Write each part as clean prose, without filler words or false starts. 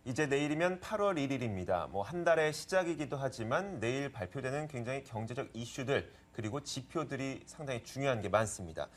이제 내일이면 8월 1일입니다. 뭐 한 달의 시작이기도 하지만 내일 발표되는 굉장히 경제적 이슈들 그리고 지표들이 상당히 중요한 게 많습니다.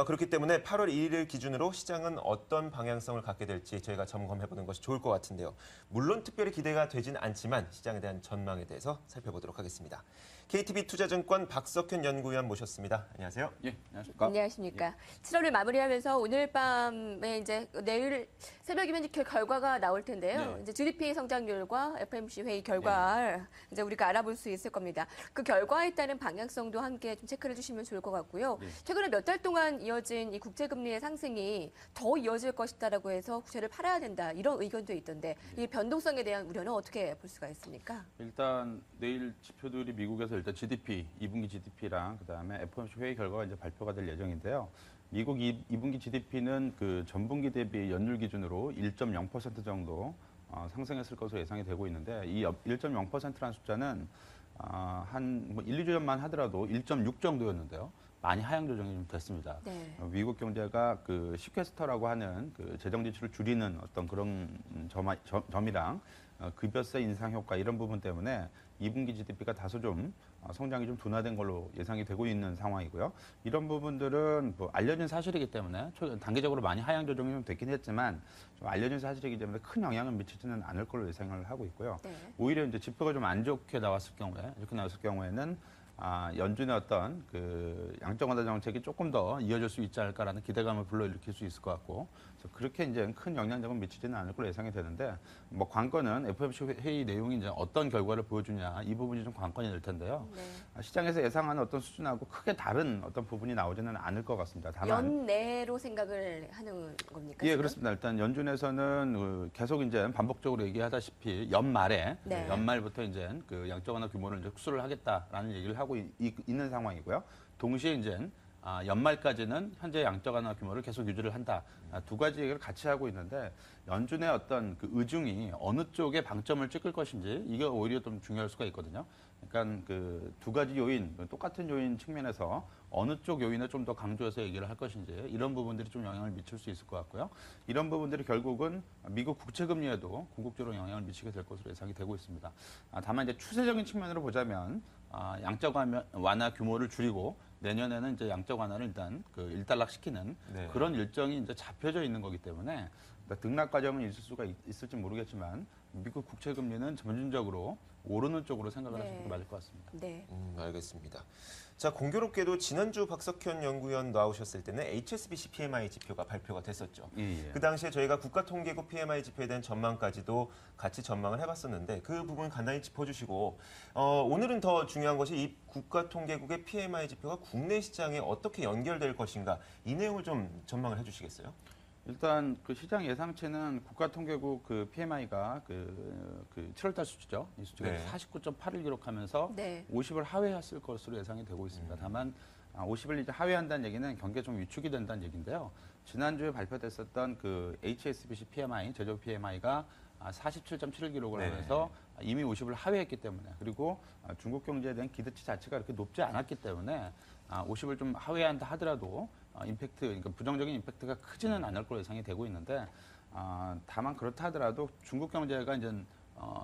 그렇기 때문에 8월 1일을 기준으로 시장은 어떤 방향성을 갖게 될지 저희가 점검해보는 것이 좋을 것 같은데요. 물론 특별히 기대가 되진 않지만 시장에 대한 전망에 대해서 살펴보도록 하겠습니다. KTB 투자증권 박석현 연구위원 모셨습니다. 안녕하세요. 예, 안녕하십니까. 안녕하십니까. 7월을 마무리하면서 오늘 밤에 이제 내일 새벽이면 이제 결과가 나올 텐데요. 네. 이제 GDP 성장률과 FOMC 회의 결과 이제 우리가 알아볼 수 있을 겁니다. 그 결과에 따른 방향성도 함께 좀 체크를 해주시면 좋을 것 같고요. 네. 최근에 몇 달 동안 이어진 이 국제금리의 상승이 더 이어질 것이다라고 해서 국채를 팔아야 된다 이런 의견도 있던데 이 변동성에 대한 우려는 어떻게 볼 수가 있습니까? 일단 내일 지표들이 미국에서 일단 GDP, 2분기 GDP랑 그다음에 FOMC 회의 결과가 이제 발표가 될 예정인데요. 미국 2분기 GDP는 그 전분기 대비 연율 기준으로 1.0% 정도 상승했을 것으로 예상이 되고 있는데 이 1.0%라는 숫자는 한뭐 1, 2주 전만 하더라도 1.6 정도였는데요. 많이 하향 조정이 좀 됐습니다. 네. 미국 경제가 그 시퀘스터라고 하는 그 재정 지출을 줄이는 어떤 그런 점이랑 급여세 인상 효과 이런 부분 때문에 2분기 GDP가 다소 좀 성장이 좀 둔화된 걸로 예상이 되고 있는 상황이고요. 이런 부분들은 뭐 알려진 사실이기 때문에 단기적으로 많이 하향 조정이 좀 됐긴 했지만 좀 알려진 사실이기 때문에 큰 영향을 미치지는 않을 걸로 예상을 하고 있고요. 네. 오히려 이제 지표가 좀 안 좋게 나왔을 경우에 이렇게 나왔을 경우에는 연준의 어떤 그 양적 완화 정책이 조금 더 이어질 수 있지 않을까라는 기대감을 불러일으킬 수 있을 것 같고, 그래서 그렇게 이제 큰 영향력은 미치지는 않을 걸로 예상이 되는데, 뭐 관건은 FOMC 회의 내용이 이제 어떤 결과를 보여주냐 이 부분이 좀 관건이 될 텐데요. 네. 시장에서 예상하는 어떤 수준하고 크게 다른 어떤 부분이 나오지는 않을 것 같습니다. 다만 연내로 생각을 하는 겁니까? 예, 지금? 그렇습니다. 일단 연준에서는 계속 이제 반복적으로 얘기하다시피 연말에 네. 연말부터 이제 그 양적 완화 규모를 이제 흡수를 하겠다라는 얘기를 하고 있는 상황이고요. 동시에 이제 연말까지는 현재 양적 완화 규모를 계속 유지를 한다. 두 가지 얘기를 같이 하고 있는데 연준의 어떤 그 의중이 어느 쪽에 방점을 찍을 것인지 이게 오히려 좀 중요할 수가 있거든요. 그러니까 그 두 가지 요인, 똑같은 요인 측면에서 어느 쪽 요인을 좀 더 강조해서 얘기를 할 것인지 이런 부분들이 좀 영향을 미칠 수 있을 것 같고요. 이런 부분들이 결국은 미국 국채금리에도 궁극적으로 영향을 미치게 될 것으로 예상이 되고 있습니다. 다만 이제 추세적인 측면으로 보자면 양적 완화 규모를 줄이고 내년에는 이제 양적 완화를 일단 그 일단락시키는 네. 그런 일정이 이제 잡혀져 있는 거기 때문에 등락 과정은 있을 수가 있을지 모르겠지만 미국 국채 금리는 점진적으로 오르는 쪽으로 생각을 하시는 게 맞을 것 같습니다. 네. 알겠습니다. 자, 공교롭게도 지난주 박석현 연구위원 나오셨을 때는 HSBC PMI 지표가 발표가 됐었죠. 예. 그 당시에 저희가 국가통계국 PMI 지표에 대한 전망까지도 같이 전망을 해봤었는데 그 부분 간단히 짚어주시고 오늘은 더 중요한 것이 이 국가통계국의 PMI 지표가 국내 시장에 어떻게 연결될 것인가 이 내용을 좀 전망을 해주시겠어요? 일단 그 시장 예상치는 국가통계국 그 PMI가 그 7월달 수치죠. 이 수치가 네. 49.8을 기록하면서 네. 50을 하회했을 것으로 예상이 되고 있습니다. 다만 50을 이제 하회한다는 얘기는 경기가 좀 위축이 된다는 얘기인데요. 지난주에 발표됐었던 그 HSBC PMI, 제조업 PMI가 47.7을 기록을 네. 하면서 이미 50을 하회했기 때문에, 그리고 중국 경제에 대한 기대치 자체가 그렇게 높지 않았기 때문에 50을 좀 하회한다 하더라도 임팩트, 그러니까 부정적인 임팩트가 크지는 않을 걸로 예상이 되고 있는데, 다만 그렇다 하더라도 중국 경제가 이제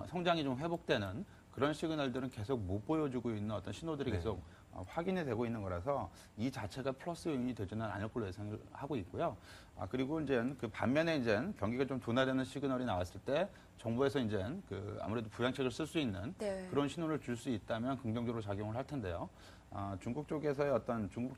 성장이 좀 회복되는 그런 시그널들은 계속 못 보여주고 있는 어떤 신호들이 네. 계속 확인이 되고 있는 거라서 이 자체가 플러스 요인이 되지는 않을 걸로 예상을 하고 있고요. 그리고 이제 그 반면에 이제 경기가 좀 둔화되는 시그널이 나왔을 때 정부에서 이제 그 아무래도 부양책을 쓸 수 있는 네. 그런 신호를 줄 수 있다면 긍정적으로 작용을 할 텐데요. 중국 쪽에서의 어떤 중국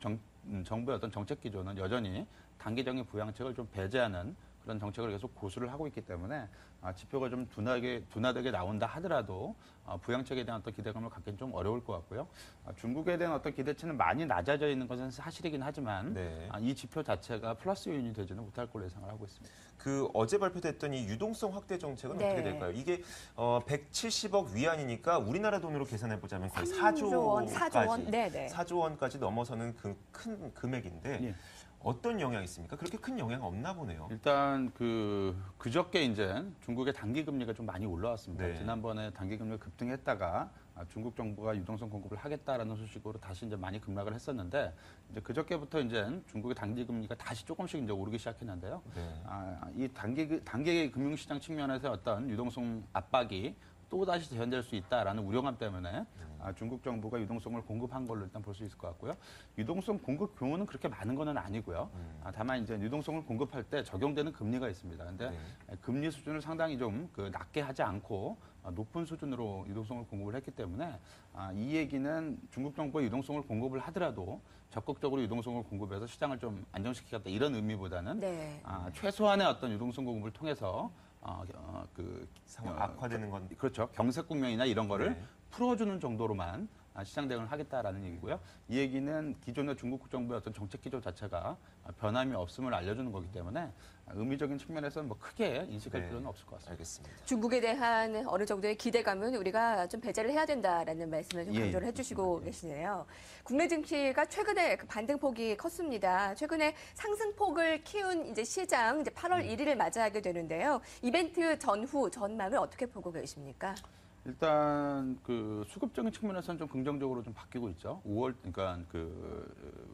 정부의 어떤 정책 기조는 여전히 단기적인 부양책을 좀 배제하는 그런 정책을 계속 고수를 하고 있기 때문에 지표가 좀 둔화되게 나온다 하더라도 부양책에 대한 어떤 기대감을 갖기는 좀 어려울 것 같고요. 중국에 대한 어떤 기대치는 많이 낮아져 있는 것은 사실이긴 하지만 네. 이 지표 자체가 플러스 요인이 되지는 못할 걸로 예상을 하고 있습니다. 그 어제 발표됐던 이 유동성 확대 정책은 네. 어떻게 될까요? 이게 170억 위안이니까 우리나라 돈으로 계산해 보자면 거의 4조 4조 원, 원까지 4조 원. 네네. 4조 원까지 넘어서는 그 큰 금액인데 어떤 영향이 있습니까? 그렇게 큰 영향 없나 보네요. 일단 그저께 이제 중국의 단기 금리가 좀 많이 올라왔습니다. 네. 지난번에 단기 금리가 급등했다가 중국 정부가 유동성 공급을 하겠다라는 소식으로 다시 이제 많이 급락을 했었는데 이제 그저께부터 이제 중국의 단기 금리가 다시 조금씩 이제 오르기 시작했는데요. 네. 이 단기 금융시장 측면에서 어떤 유동성 압박이 또 다시 재현될 수 있다라는 우려감 때문에 중국 정부가 유동성을 공급한 걸로 일단 볼 수 있을 것 같고요. 유동성 공급 규모는 그렇게 많은 건 아니고요. 다만 이제 유동성을 공급할 때 적용되는 금리가 있습니다. 근데 금리 수준을 상당히 좀 낮게 하지 않고 높은 수준으로 유동성을 공급을 했기 때문에 이 얘기는 중국 정부가 유동성을 공급을 하더라도 적극적으로 유동성을 공급해서 시장을 좀 안정시키겠다 이런 의미보다는 네. 최소한의 어떤 유동성 공급을 통해서 상황 악화되는 건 그렇죠. 경색 국면이나 이런 거를 네. 풀어주는 정도로만 시장 대응을 하겠다라는 얘기고요. 이 얘기는 기존의 중국 정부의 어떤 정책 기조 자체가 변함이 없음을 알려주는 거기 때문에 의미적인 측면에서는 뭐 크게 인식할 네. 필요는 없을 것 같습니다. 알겠습니다. 중국에 대한 어느 정도의 기대감은 우리가 좀 배제를 해야 된다라는 말씀을 좀 예, 강조를 해주시고 계시네요. 국내 증시가 최근에 그 반등폭이 컸습니다. 최근에 상승폭을 키운 이제 시장 이제 8월 1일을 맞이하게 되는데요. 이벤트 전후 전망을 어떻게 보고 계십니까? 일단 그 수급적인 측면에서는 좀 긍정적으로 좀 바뀌고 있죠. 5월 그러니까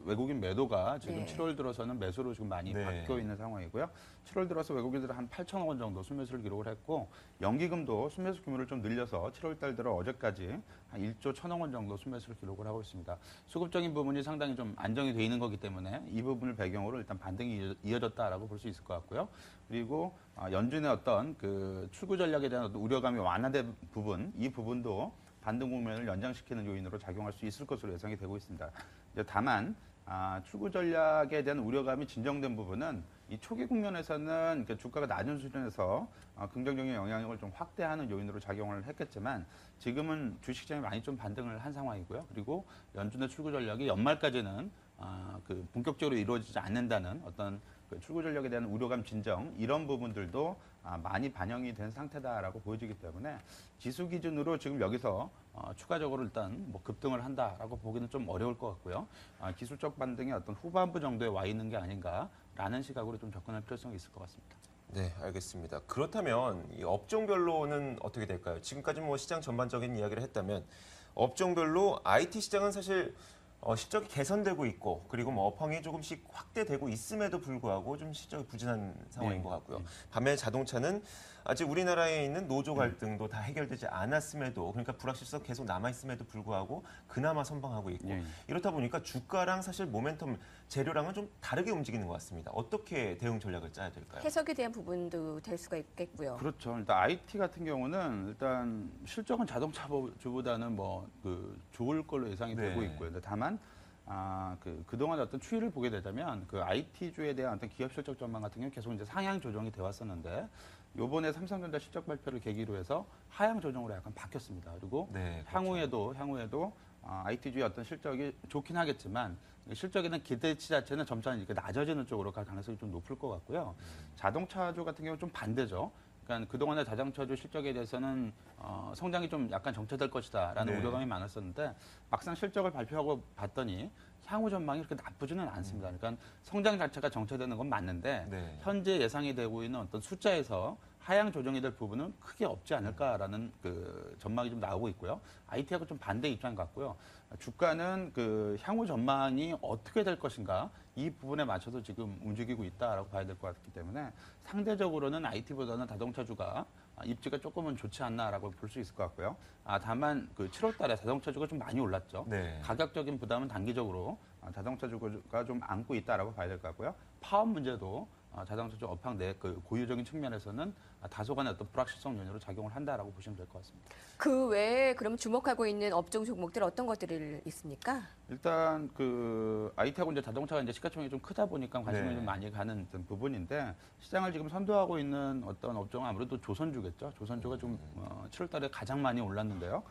외국인 매도가 지금 네. 7월 들어서는 매수로 지금 많이 네. 바뀌어 있는 상황이고요. 7월 들어서 외국인들은 한 8천억 원 정도 순매수를 기록을 했고 연기금도 순매수 규모를 좀 늘려서 7월 달 들어 어제까지 한 1조 1천억 원 정도 순매수를 기록을 하고 있습니다. 수급적인 부분이 상당히 좀 안정이 돼 있는 거기 때문에 이 부분을 배경으로 일단 반등이 이어졌다라고 볼 수 있을 것 같고요. 그리고 연준의 어떤 그 출구 전략에 대한 어떤 우려감이 완화된 부분, 이 부분도 반등 국면을 연장시키는 요인으로 작용할 수 있을 것으로 예상이 되고 있습니다. 이제 다만 출구 전략에 대한 우려감이 진정된 부분은 이 초기 국면에서는 주가가 낮은 수준에서 긍정적인 영향력을 좀 확대하는 요인으로 작용을 했겠지만 지금은 주식시장이 많이 좀 반등을 한 상황이고요. 그리고 연준의 출구 전략이 연말까지는 본격적으로 이루어지지 않는다는 어떤 출구 전략에 대한 우려감 진정 이런 부분들도 많이 반영이 된 상태다라고 보여지기 때문에 지수 기준으로 지금 여기서 추가적으로 일단 뭐 급등을 한다라고 보기는 좀 어려울 것 같고요. 기술적 반등의 어떤 후반부 정도에 와 있는 게 아닌가라는 시각으로 좀 접근할 필요성이 있을 것 같습니다. 네, 알겠습니다. 그렇다면 이 업종별로는 어떻게 될까요? 지금까지 뭐 시장 전반적인 이야기를 했다면 업종별로 IT 시장은 사실 실적이 개선되고 있고 그리고 뭐 업황이 조금씩 확대되고 있음에도 불구하고 좀 실적이 부진한 상황인 것 같고요. 반면에 자동차는 아직 우리나라에 있는 노조 갈등도 다 해결되지 않았음에도 그러니까 불확실성 계속 남아있음에도 불구하고 그나마 선방하고 있고 이렇다 보니까 주가랑 사실 모멘텀 재료랑은 좀 다르게 움직이는 것 같습니다. 어떻게 대응 전략을 짜야 될까요? 해석에 대한 부분도 될 수가 있겠고요. 그렇죠. 일단 IT 같은 경우는 일단 실적은 자동차주보다는 좋을 걸로 예상이 네. 되고 있고요. 근데 다만 그동안 어떤 추이를 보게 되자면 IT주에 대한 어떤 기업 실적 전망 같은 경우는 계속 이제 상향 조정이 되어 왔었는데 요번에 삼성전자 실적 발표를 계기로 해서 하향 조정으로 약간 바뀌었습니다. 그리고 네, 그렇죠. 향후에도 IT주의 어떤 실적이 좋긴 하겠지만 실적에 대한 기대치 자체는 점차 이렇게 낮아지는 쪽으로 갈 가능성이 좀 높을 것 같고요. 자동차주 같은 경우는 좀 반대죠. 그러니까 그동안의 자동차주 실적에 대해서는 성장이 좀 약간 정체될 것이다라는 네. 우려감이 많았었는데 막상 실적을 발표하고 봤더니 향후 전망이 그렇게 나쁘지는 않습니다. 그러니까 성장 자체가 정체되는 건 맞는데 네. 현재 예상이 되고 있는 어떤 숫자에서 하향 조정이 될 부분은 크게 없지 않을까라는 전망이 좀 나오고 있고요. IT하고 좀 반대 입장 같고요. 주가는 향후 전망이 어떻게 될 것인가 이 부분에 맞춰서 지금 움직이고 있다라고 봐야 될 것 같기 때문에 상대적으로는 IT보다는 자동차주가 입지가 조금은 좋지 않나라고 볼 수 있을 것 같고요. 다만 7월 달에 자동차주가 좀 많이 올랐죠. 네. 가격적인 부담은 단기적으로 자동차주가 좀 안고 있다라고 봐야 될 것 같고요. 파업 문제도 자동차주 업황 내 고유적인 측면에서는 다소간의 어떤 불확실성 요인으로 작용을 한다라고 보시면 될 것 같습니다. 그 외에 그럼 주목하고 있는 업종 종목들 어떤 것들이 있습니까? 일단 IT하고 이제 자동차가 이제 시가총액이 좀 크다 보니까 관심이 네. 좀 많이 가는 어떤 부분인데 시장을 지금 선도하고 있는 어떤 업종은 아무래도 조선주겠죠. 조선주가 좀 7월달에 가장 많이 올랐는데요.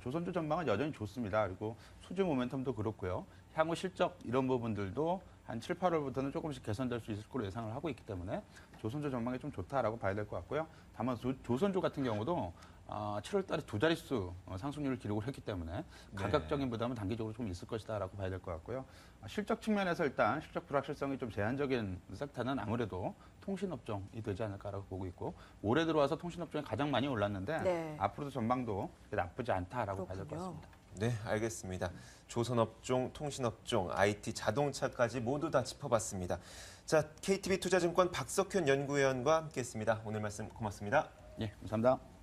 조선주 전망은 여전히 좋습니다. 그리고 수주 모멘텀도 그렇고요. 향후 실적 이런 부분들도 한 7, 8월부터는 조금씩 개선될 수 있을 거로 예상을 하고 있기 때문에 조선주 전망이 좀 좋다라고 봐야 될 것 같고요. 다만 조선주 같은 경우도 7월 달에 두 자릿수 상승률을 기록을 했기 때문에 가격적인 부담은 단기적으로 좀 있을 것이다라고 봐야 될 것 같고요. 실적 측면에서 일단 실적 불확실성이 좀 제한적인 섹터는 아무래도 통신업종이 되지 않을까라고 보고 있고 올해 들어와서 통신업종이 가장 많이 올랐는데 네. 앞으로도 전망도 나쁘지 않다라고 봐야 될 것 그렇군요. 같습니다. 네, 알겠습니다. 조선업종, 통신업종, IT, 자동차까지 모두 다 짚어봤습니다. 자, KTB 투자증권 박석현 연구위원과 함께했습니다. 오늘 말씀 고맙습니다. 예, 감사합니다.